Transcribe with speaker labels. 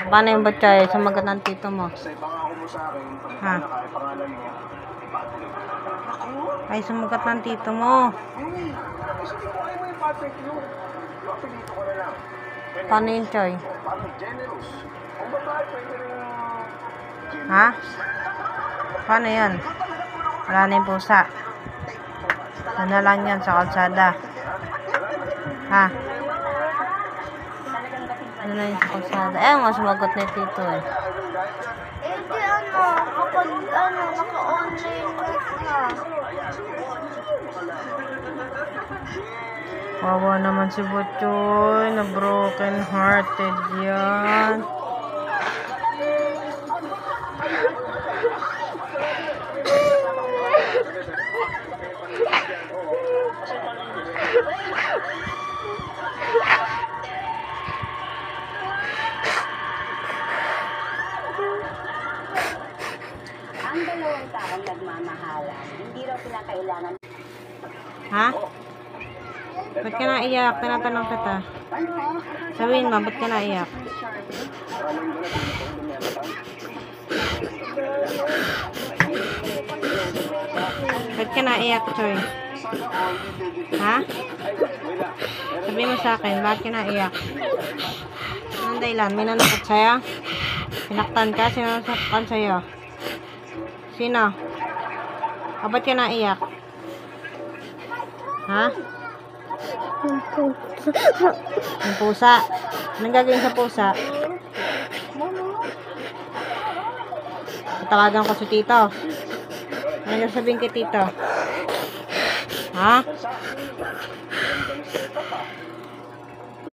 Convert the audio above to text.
Speaker 1: Paano yung batchay? Sumagot ng tito mo. Ha? Ay, sumagot ng tito mo. Paano yung choy? Ha? Paano yun? Wala na yung pusa. Ano na lang yan sa kalsada. Ha? Ano na yung sa kalsada? Nga sumagot na yung tito eh.
Speaker 2: Di kapag naka-online na.
Speaker 1: Wawa naman si Butchoy, na broken hearted yan.
Speaker 2: Ang dalawang taong nagmamahalan, hindi raw sila kailangan.
Speaker 1: Ha? Ba't ka naiyak? Tinatanong kita. Sabihin mo, ba't ka naiyak? Ba't ka naiyak, Choy? Ha? Sabihin mo sa akin, bakit ka naiyak? Anong dahilan? May nanakot sa'yo? Pinaktan ka? Sino nasaktan sa'yo? Sino? Ba't ka naiyak? Ha? Yung pusa. Anong gagawin sa pusa? Tawagan ko si tito. Ano sabihin kay tito? Ha?